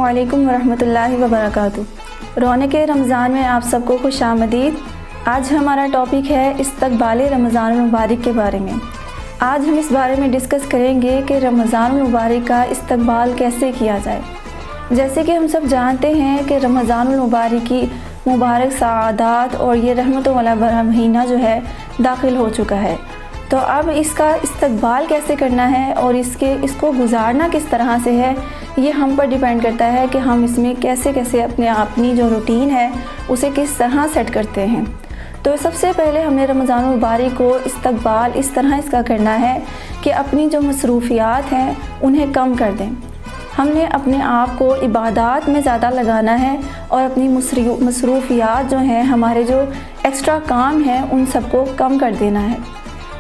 علیکم ورحمۃ اللہ وبرکاتہ۔ رونق رمضان میں آپ سب کو خوش آمدید۔ آج ہمارا ٹاپک ہے استقبال رمضان المبارک کے بارے میں۔ آج ہم اس بارے میں ڈسکس کریں گے کہ رمضان المبارک کا استقبال کیسے کیا جائے۔ جیسے کہ ہم سب جانتے ہیں کہ رمضان المبارک کی مبارک سعادات اور یہ رحمتوں والا مہینہ جو ہے داخل ہو چکا ہے، تو اب اس کا استقبال کیسے کرنا ہے اور اس کو گزارنا کس طرح سے ہے، یہ ہم پر ڈیپینڈ کرتا ہے کہ ہم اس میں کیسے اپنی جو روٹین ہے اسے کس طرح سیٹ کرتے ہیں۔ تو سب سے پہلے ہم نے رمضان المبارک کو استقبال اس طرح اس کا کرنا ہے کہ اپنی جو مصروفیات ہیں انہیں کم کر دیں۔ ہم نے اپنے آپ کو عبادات میں زیادہ لگانا ہے اور اپنی مصروفیات جو ہیں، ہمارے جو ایکسٹرا کام ہیں، ان سب کو کم کر دینا ہے۔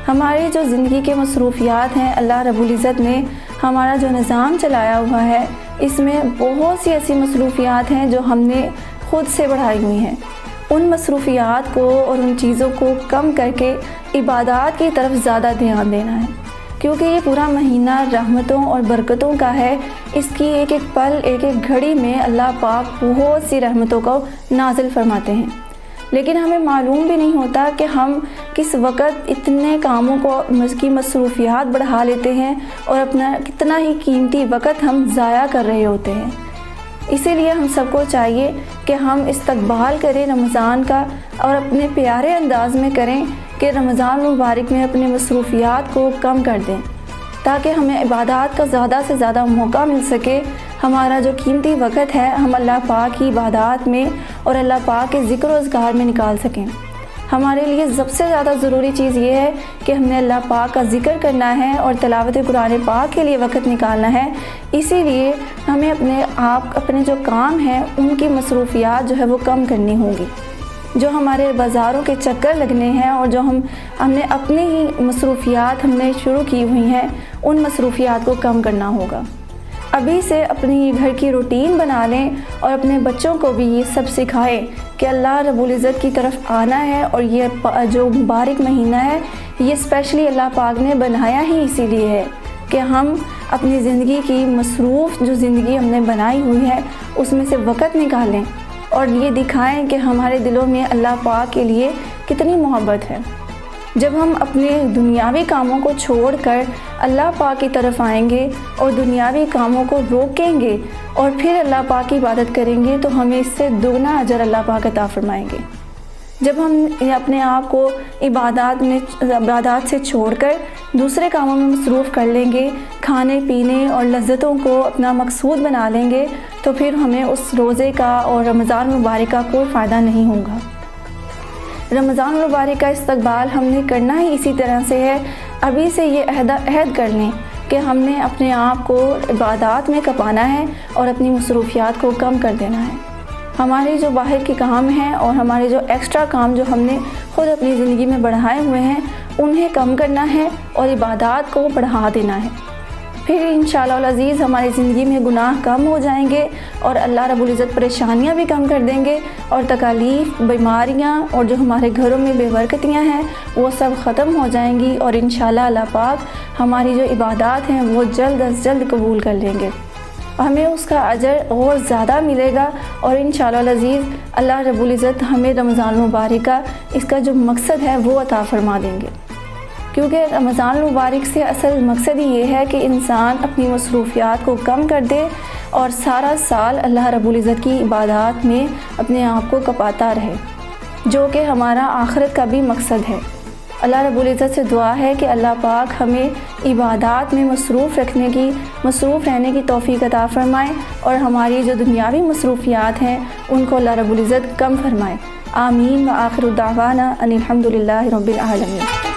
ہماری جو زندگی کے مصروفیات ہیں، اللہ رب العزت نے ہمارا جو نظام چلایا ہوا ہے، اس میں بہت سی ایسی مصروفیات ہیں جو ہم نے خود سے بڑھائی ہوئی ہیں۔ ان مصروفیات کو اور ان چیزوں کو کم کر کے عبادات کی طرف زیادہ دھیان دینا ہے، کیونکہ یہ پورا مہینہ رحمتوں اور برکتوں کا ہے۔ اس کی ایک ایک پل، ایک ایک گھڑی میں اللہ پاک بہت سی رحمتوں کو نازل فرماتے ہیں، لیکن ہمیں معلوم بھی نہیں ہوتا کہ ہم کس وقت اتنے کاموں کی مصروفیات بڑھا لیتے ہیں اور اپنا کتنا ہی قیمتی وقت ہم ضائع کر رہے ہوتے ہیں۔ اسی لیے ہم سب کو چاہیے کہ ہم استقبال کریں رمضان کا، اور اپنے پیارے انداز میں کریں کہ رمضان المبارک میں اپنے مصروفیات کو کم کر دیں، تاکہ ہمیں عبادات کا زیادہ سے زیادہ موقع مل سکے۔ ہمارا جو قیمتی وقت ہے ہم اللہ پاک کی عبادات میں اور اللہ پاک کے ذکر و اذکار میں نکال سکیں۔ ہمارے لیے سب سے زیادہ ضروری چیز یہ ہے کہ ہم نے اللہ پاک کا ذکر کرنا ہے اور تلاوت قرآن پاک کے لیے وقت نکالنا ہے۔ اسی لیے ہمیں اپنے جو کام ہیں ان کی مصروفیات جو ہے وہ کم کرنی ہوں گی۔ جو ہمارے بازاروں کے چکر لگنے ہیں اور جو ہم نے اپنی ہی مصروفیات شروع کی ہوئی ہیں، ان مصروفیات کو کم کرنا ہوگا۔ ابھی سے اپنی گھر کی روٹین بنا لیں اور اپنے بچوں کو بھی یہ سب سکھائیں کہ اللہ رب العزت کی طرف آنا ہے، اور یہ جو مبارک مہینہ ہے یہ اسپیشلی اللہ پاک نے بنایا ہی اسی لیے ہے کہ ہم اپنی زندگی کی مصروف جو زندگی ہم نے بنائی ہوئی ہے اس میں سے وقت نکالیں اور یہ دکھائیں کہ ہمارے دلوں میں اللہ پاک کے لیے کتنی محبت ہے۔ جب ہم اپنے دنیاوی کاموں کو چھوڑ کر اللہ پاک کی طرف آئیں گے اور دنیاوی کاموں کو روکیں گے اور پھر اللہ پاک کی عبادت کریں گے تو ہمیں اس سے دگنا اجر اللہ پاک عطا فرمائیں گے۔ جب ہم اپنے آپ کو عبادات سے چھوڑ کر دوسرے کاموں میں مصروف کر لیں گے، کھانے پینے اور لذتوں کو اپنا مقصود بنا لیں گے، تو پھر ہمیں اس روزے کا اور رمضان المبارک کا کوئی فائدہ نہیں ہوگا۔ رمضان المبارک کا استقبال ہم نے کرنا ہی اسی طرح سے ہے۔ ابھی سے یہ عہد کر لیں کہ ہم نے اپنے آپ کو عبادات میں کھپانا ہے اور اپنی مصروفیات کو کم کر دینا ہے۔ ہمارے جو باہر کے کام ہیں اور ہمارے جو ایکسٹرا کام جو ہم نے خود اپنی زندگی میں بڑھائے ہوئے ہیں انہیں کم کرنا ہے اور عبادات کو بڑھا دینا ہے۔ پھر انشاءاللہ العزیز ہماری زندگی میں گناہ کم ہو جائیں گے اور اللہ رب العزت پریشانیاں بھی کم کر دیں گے، اور تکالیف، بیماریاں اور جو ہمارے گھروں میں بے برکتیاں ہیں وہ سب ختم ہو جائیں گی، اور انشاءاللہ اللہ پاک ہماری جو عبادات ہیں وہ جلد از جلد قبول کر لیں گے، ہمیں اس کا اجر اور زیادہ ملے گا، اور انشاءاللہ العزیز اللہ رب العزت ہمیں رمضان المبارک کا اس کا جو مقصد ہے وہ عطا فرما دیں گے، کیونکہ رمضان المبارک سے اصل مقصد ہی یہ ہے کہ انسان اپنی مصروفیات کو کم کر دے اور سارا سال اللہ رب العزت کی عبادات میں اپنے آپ کو کھپاتا رہے، جو کہ ہمارا آخرت کا بھی مقصد ہے۔ اللہ رب العزت سے دعا ہے کہ اللہ پاک ہمیں عبادات میں مصروف رہنے کی توفیق عطا فرمائے، اور ہماری جو دنیاوی مصروفیات ہیں ان کو اللہ رب العزت کم فرمائے۔ آمین، وآخر دعوانا ان الحمد للہ رب العالمین۔